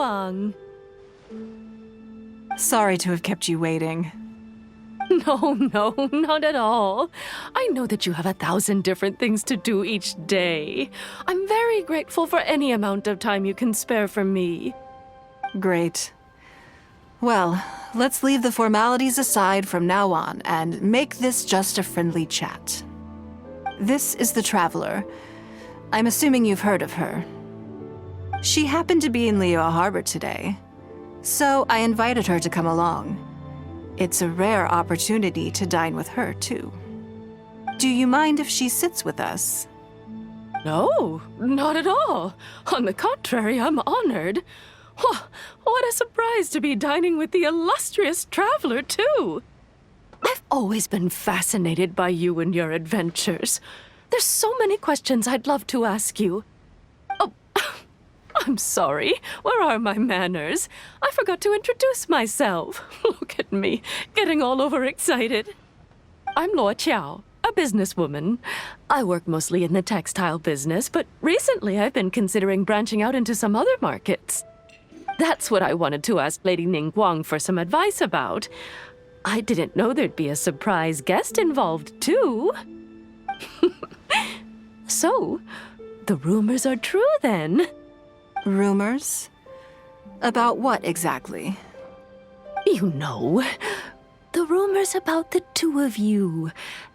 Ningguang. Sorry to have kept you waiting. No, not at all. I know that you have 1,000 different things to do each day. I'm very grateful for any amount of time you can spare for me. Great. Well, let's leave the formalities aside from now on and make this just a friendly chat. This is the Traveler. I'm assuming you've heard of her. She happened to be in Liyue Harbor today, so I invited her to come along. It's a rare opportunity to dine with her, too. Do you mind if she sits with us? No, not at all. On the contrary, I'm honored. What a surprise to be dining with the illustrious Traveler, too. I've always been fascinated by you and your adventures. There's so many questions I'd love to ask you. Oh, I'm sorry. Where are my manners? I forgot to introduce myself. Look at me, getting all overexcited. I'm Luo Qiao, a businesswoman. I work mostly in the textile business, but recently I've been considering branching out into some other markets. That's what I wanted to ask Lady Ningguang for some advice about. I didn't know there'd be a surprise guest involved, too. So, the rumors are true, then? Rumors? About what exactly? You know, the rumors about the two of you,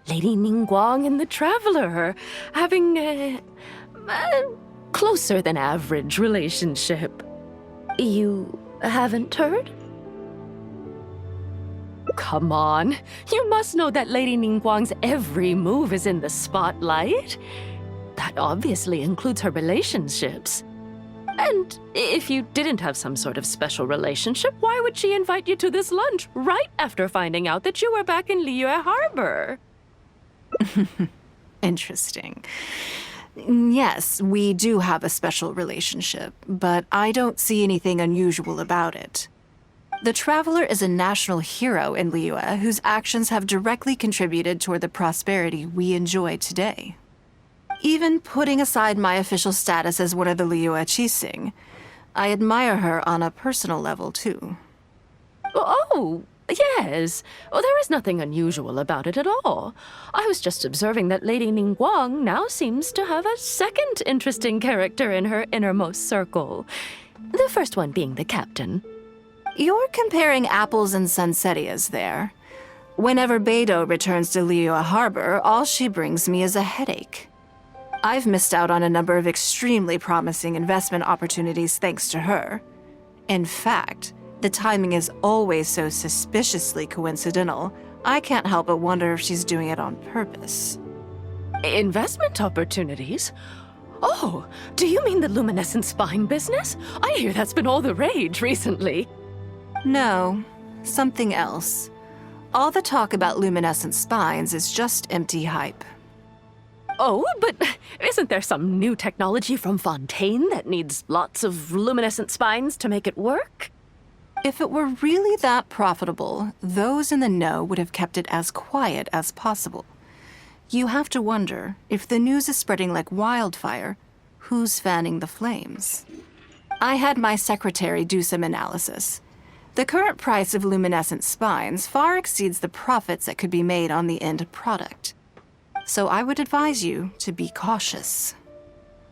Lady Ningguang and the Traveler, having a closer than average relationship. You haven't heard? Come on, you must know that Lady Ningguang's every move is in the spotlight. That obviously includes her relationships. And if you didn't have some sort of special relationship, why would she invite you to this lunch right after finding out that you were back in Liyue Harbor? Interesting. Yes, we do have a special relationship, but I don't see anything unusual about it. The Traveler is a national hero in Liyue whose actions have directly contributed toward the prosperity we enjoy today. Even putting aside my official status as one of the Liyue Qixing, I admire her on a personal level, too. Oh, yes. Well, there is nothing unusual about it at all. I was just observing that Lady Ningguang now seems to have a second interesting character in her innermost circle. The first one being the captain. You're comparing apples and sunsettias there. Whenever Beidou returns to Liyue Harbor, all she brings me is a headache. I've missed out on a number of extremely promising investment opportunities thanks to her. In fact, the timing is always so suspiciously coincidental, I can't help but wonder if she's doing it on purpose. Investment opportunities? Oh, do you mean the luminescent spine business? I hear that's been all the rage recently. No, something else. All the talk about luminescent spines is just empty hype. Oh, but isn't there some new technology from Fontaine that needs lots of luminescent spines to make it work? If it were really that profitable, those in the know would have kept it as quiet as possible. You have to wonder, if the news is spreading like wildfire, who's fanning the flames? I had my secretary do some analysis. The current price of luminescent spines far exceeds the profits that could be made on the end product. So I would advise you to be cautious.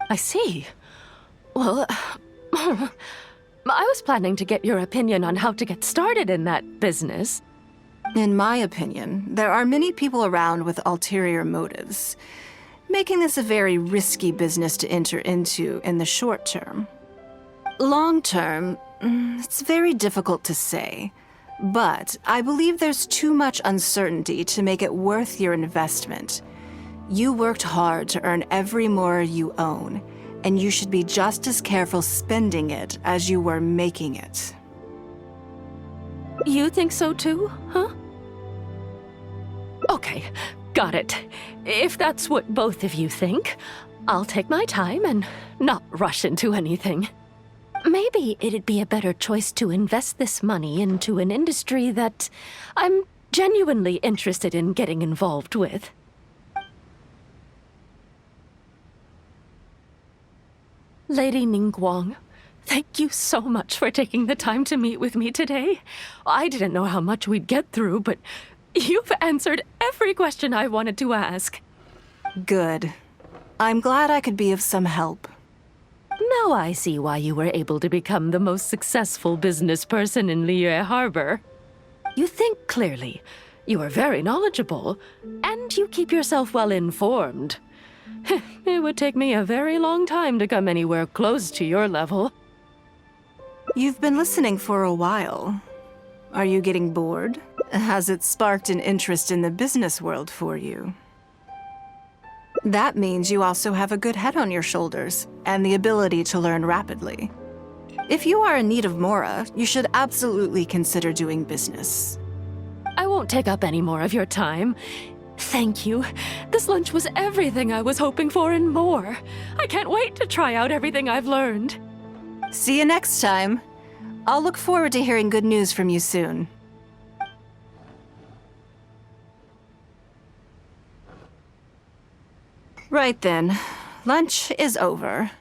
I see. Well, I was planning to get your opinion on how to get started in that business. In my opinion, there are many people around with ulterior motives, making this a very risky business to enter into in the short term. Long term, it's very difficult to say, but I believe there's too much uncertainty to make it worth your investment. You worked hard to earn every more you own, and you should be just as careful spending it as you were making it. You think so too, huh? Okay, got it. If that's what both of you think, I'll take my time and not rush into anything. Maybe it'd be a better choice to invest this money into an industry that I'm genuinely interested in getting involved with. Lady Ningguang, Thank you so much for taking the time to meet with me today. I didn't know how much we'd get through, but you've answered every question I wanted to ask. Good. I'm glad I could be of some help. Now I see why you were able to become the most successful business person in Liyue Harbor. You think clearly, you are very knowledgeable, and you keep yourself well informed. It would take me a very long time to come anywhere close to your level. You've been listening for a while. Are you getting bored? Has it sparked an interest in the business world for you? That means you also have a good head on your shoulders and the ability to learn rapidly. If you are in need of Mora, you should absolutely consider doing business. I won't take up any more of your time. Thank you. This lunch was everything I was hoping for and more. I can't wait to try out everything I've learned. See you next time. I'll look forward to hearing good news from you soon. Right then. Lunch is over.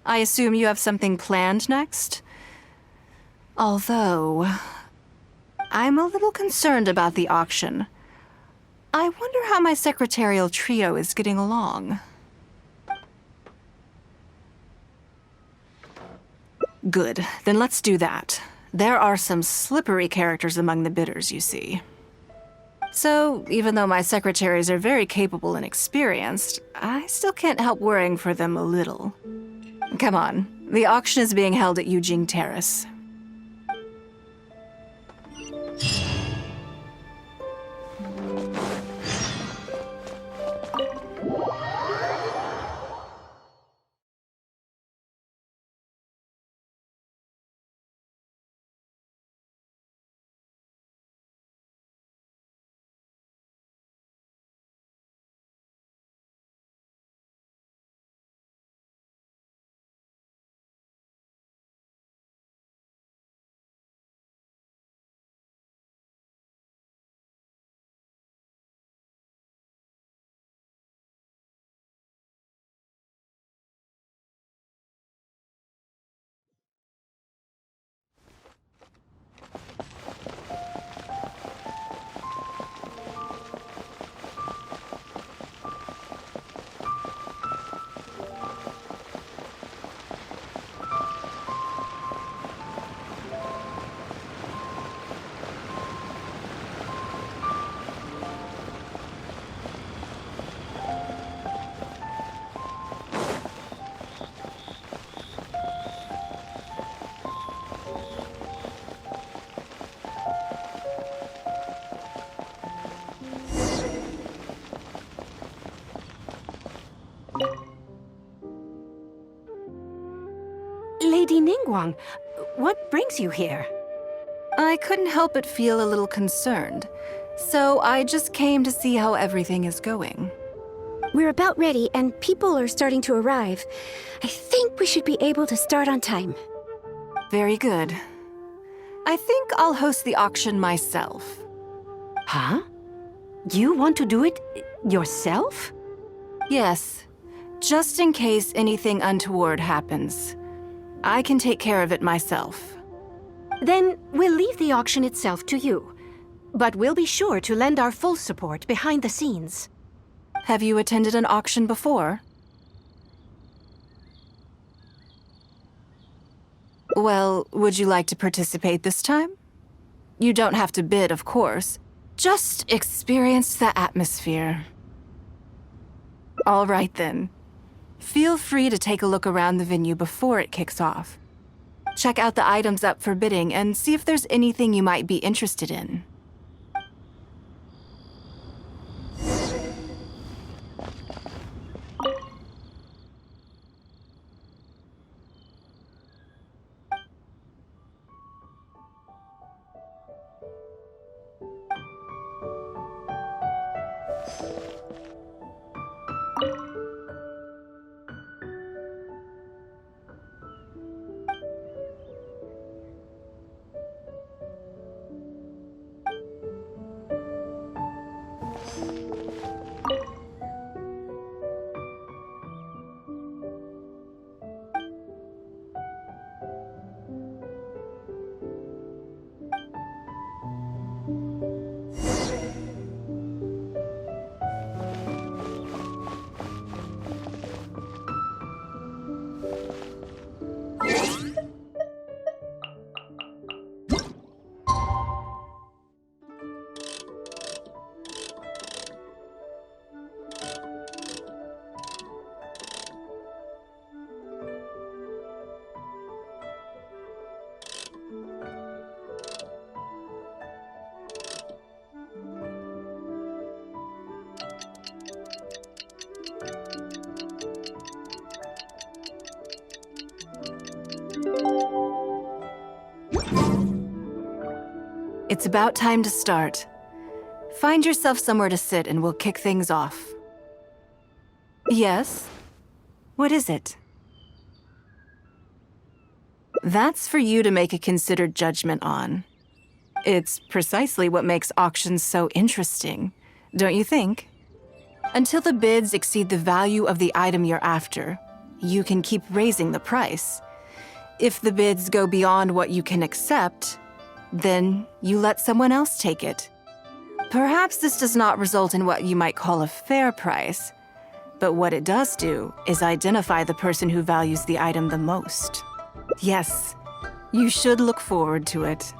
I assume you have something planned next? Although, I'm a little concerned about the auction. I wonder how my secretarial trio is getting along. Good, then let's do that. There are some slippery characters among the bidders, you see. So, even though my secretaries are very capable and experienced, I still can't help worrying for them a little. Come on, the auction is being held at Yujing Terrace. Lady Ningguang, what brings you here? I couldn't help but feel a little concerned, so I just came to see how everything is going. We're about ready and people are starting to arrive. I think we should be able to start on time. Very good. I think I'll host the auction myself. Huh? You want to do it yourself? Yes, just in case anything untoward happens. I can take care of it myself. Then we'll leave the auction itself to you. But we'll be sure to lend our full support behind the scenes. Have you attended an auction before? Well, would you like to participate this time? You don't have to bid, of course. Just experience the atmosphere. All right, then. Feel free to take a look around the venue before it kicks off. Check out the items up for bidding and see if there's anything you might be interested in. It's about time to start. Find yourself somewhere to sit and we'll kick things off. Yes? What is it? That's for you to make a considered judgment on. It's precisely what makes auctions so interesting, don't you think? Until the bids exceed the value of the item you're after, you can keep raising the price. If the bids go beyond what you can accept, then you let someone else take it. Perhaps this does not result in what you might call a fair price, but what it does do is identify the person who values the item the most. Yes, you should look forward to it.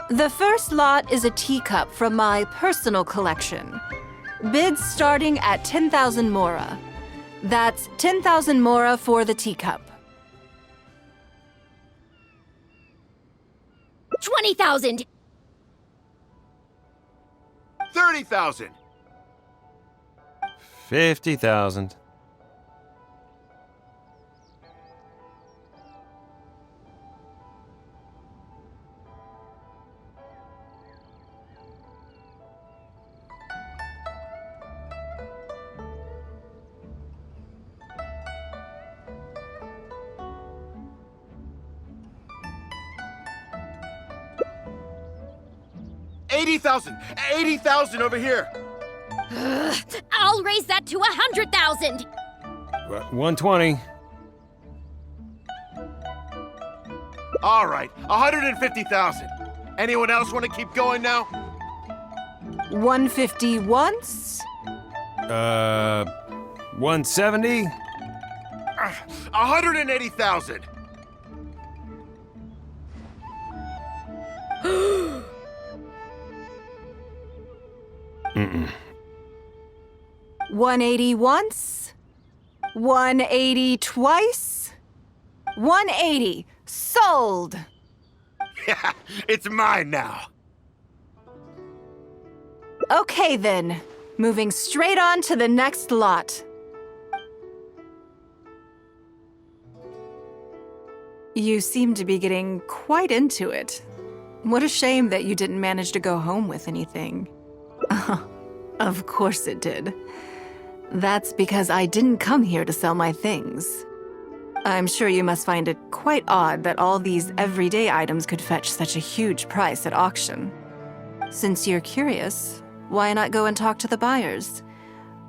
The first lot is a teacup from my personal collection. Bids starting at 10,000 mora. That's 10,000 mora for the teacup. 20,000! 30,000! 50,000. 80,000! 80,000 over here! I'll raise that to 100,000! 120. All right, 150,000. Anyone else want to keep going now? 150 once? 170. 180,000. Mm-mm. 180 once? 180 twice? 180. Sold! Yeah, it's mine now. Okay then, moving straight on to the next lot. You seem to be getting quite into it. What a shame that you didn't manage to go home with anything. Of course it did. That's because I didn't come here to sell my things. I'm sure you must find it quite odd that all these everyday items could fetch such a huge price at auction. Since you're curious, why not go and talk to the buyers?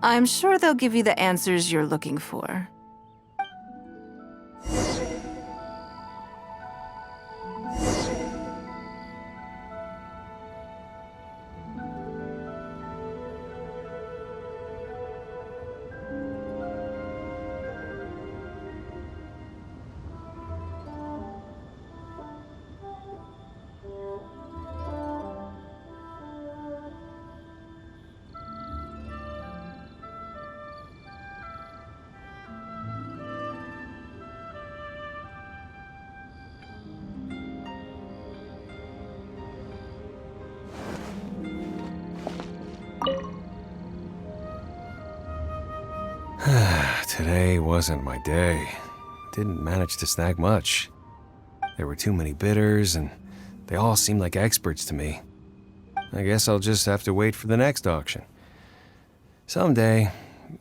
I'm sure they'll give you the answers you're looking for. Today wasn't my day. Didn't manage to snag much. There were too many bidders, and they all seemed like experts to me. I guess I'll just have to wait for the next auction. Someday,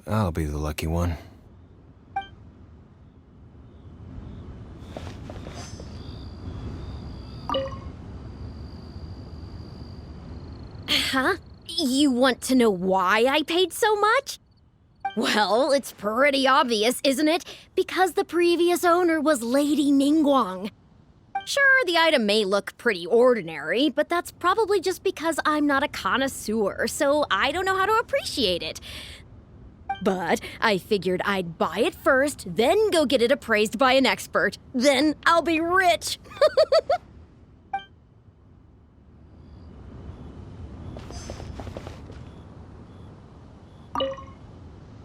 I'll be the lucky one. Huh? You want to know why I paid so much? Well, it's pretty obvious, isn't it? Because the previous owner was Lady Ningguang. Sure, the item may look pretty ordinary, but that's probably just because I'm not a connoisseur, so I don't know how to appreciate it. But I figured I'd buy it first, then go get it appraised by an expert. Then I'll be rich.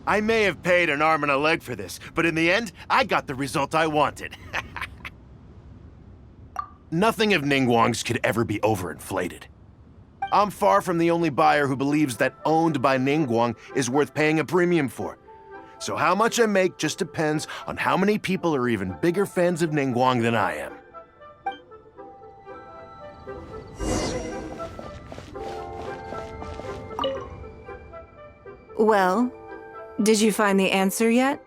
I may have paid an arm and a leg for this, but in the end, I got the result I wanted. Nothing of Ningguang's could ever be overinflated. I'm far from the only buyer who believes that owned by Ningguang is worth paying a premium for. So how much I make just depends on how many people are even bigger fans of Ningguang than I am. Well, did you find the answer yet?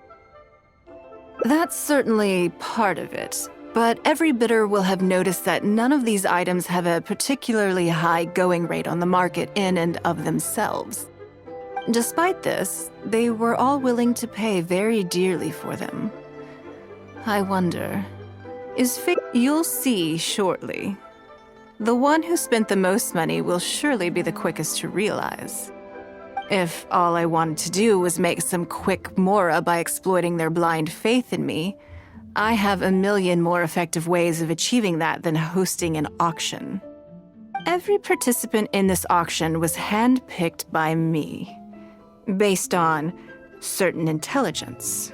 That's certainly part of it, but every bidder will have noticed that none of these items have a particularly high going rate on the market in and of themselves. Despite this, they were all willing to pay very dearly for them. I wonder, you'll see shortly. The one who spent the most money will surely be the quickest to realize. If all I wanted to do was make some quick mora by exploiting their blind faith in me, I have a million more effective ways of achieving that than hosting an auction. Every participant in this auction was handpicked by me, based on certain intelligence.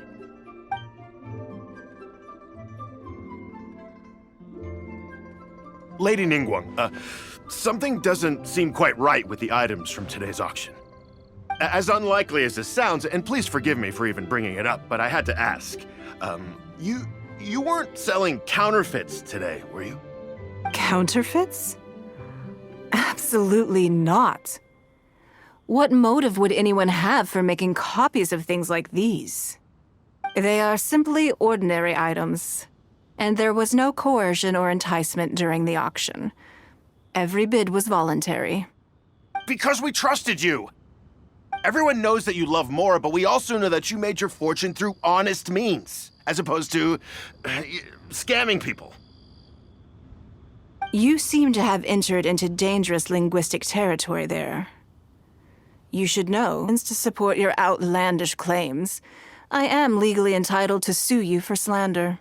Lady Ningguang, something doesn't seem quite right with the items from today's auction. As unlikely as this sounds, and please forgive me for even bringing it up, but I had to ask. You weren't selling counterfeits today, were you? Counterfeits? Absolutely not. What motive would anyone have for making copies of things like these? They are simply ordinary items, and there was no coercion or enticement during the auction. Every bid was voluntary. Because we trusted you! Everyone knows that you love Mora, but we also know that you made your fortune through honest means, as opposed to scamming people. You seem to have entered into dangerous linguistic territory there. You should know, to support your outlandish claims, I am legally entitled to sue you for slander.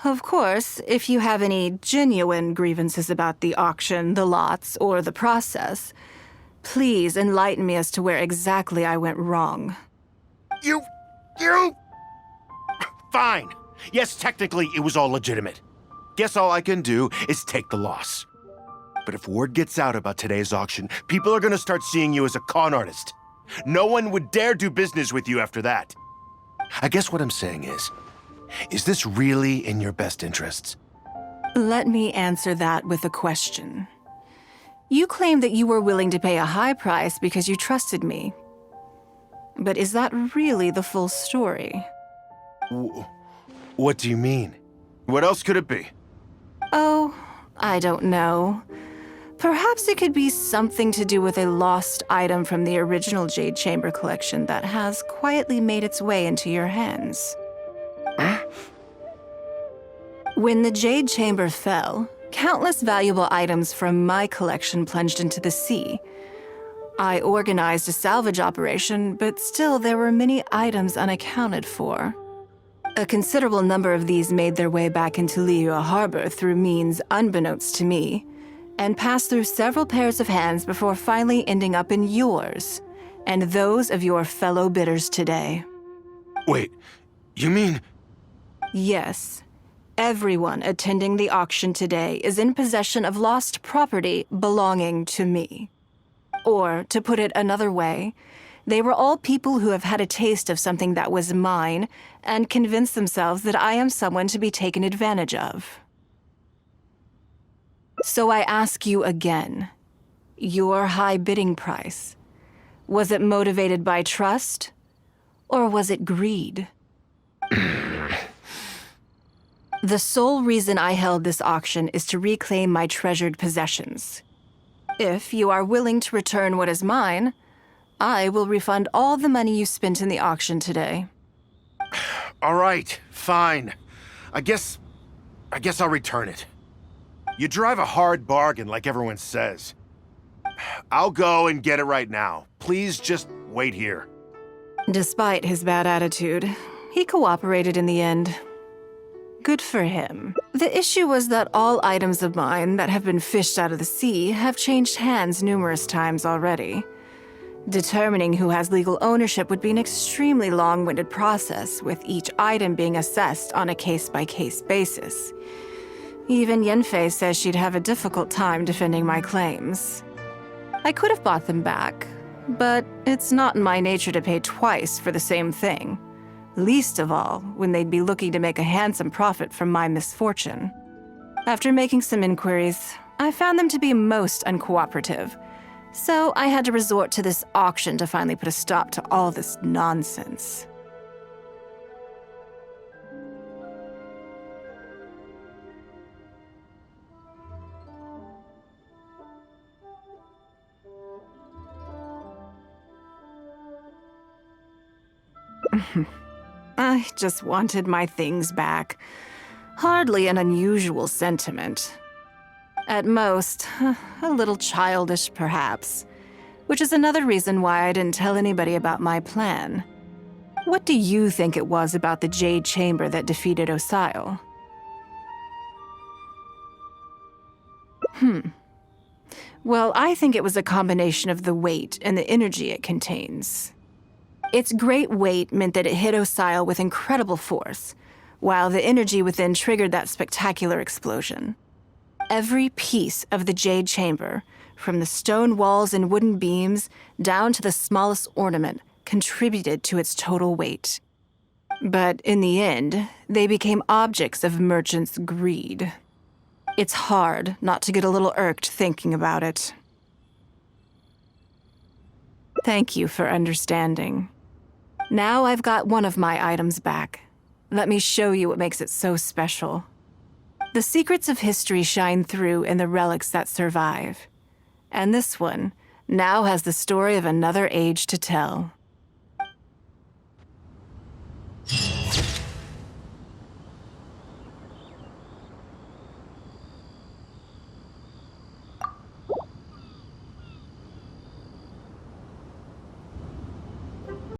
Of course, if you have any genuine grievances about the auction, the lots, or the process, please enlighten me as to where exactly I went wrong. You... Fine. Yes, technically it was all legitimate. Guess all I can do is take the loss. But if word gets out about today's auction, people are gonna start seeing you as a con artist. No one would dare do business with you after that. I guess what I'm saying is this really in your best interests? Let me answer that with a question. You claim that you were willing to pay a high price because you trusted me. But is that really the full story? What do you mean? What else could it be? Oh, I don't know. Perhaps it could be something to do with a lost item from the original Jade Chamber collection that has quietly made its way into your hands. When the Jade Chamber fell, countless valuable items from my collection plunged into the sea. I organized a salvage operation, but still there were many items unaccounted for. A considerable number of these made their way back into Liyue Harbor through means unbeknownst to me, and passed through several pairs of hands before finally ending up in yours, and those of your fellow bidders today. Wait, you mean... Yes. Everyone attending the auction today is in possession of lost property belonging to me. Or, to put it another way, they were all people who have had a taste of something that was mine and convinced themselves that I am someone to be taken advantage of. So I ask you again, your high bidding price, was it motivated by trust, or was it greed? The sole reason I held this auction is to reclaim my treasured possessions. If you are willing to return what is mine, I will refund all the money you spent in the auction today. All right, fine. I guess I'll return it. You drive a hard bargain like everyone says. I'll go and get it right now. Please just wait here. Despite his bad attitude, he cooperated in the end. Good for him. The issue was that all items of mine that have been fished out of the sea have changed hands numerous times already. Determining who has legal ownership would be an extremely long-winded process, with each item being assessed on a case-by-case basis. Even Yenfei says she'd have a difficult time defending my claims. I could have bought them back, but it's not in my nature to pay twice for the same thing. Least of all, when they'd be looking to make a handsome profit from my misfortune. After making some inquiries, I found them to be most uncooperative, so I had to resort to this auction to finally put a stop to all this nonsense. I just wanted my things back. Hardly an unusual sentiment. At most, a little childish, perhaps. Which is another reason why I didn't tell anybody about my plan. What do you think it was about the Jade Chamber that defeated Osile? Well, I think it was a combination of the weight and the energy it contains. Its great weight meant that it hit Osile with incredible force, while the energy within triggered that spectacular explosion. Every piece of the Jade Chamber, from the stone walls and wooden beams down to the smallest ornament, contributed to its total weight. But in the end, they became objects of merchants' greed. It's hard not to get a little irked thinking about it. Thank you for understanding. Now I've got one of my items back. Let me show you what makes it so special. The secrets of history shine through in the relics that survive. And this one now has the story of another age to tell.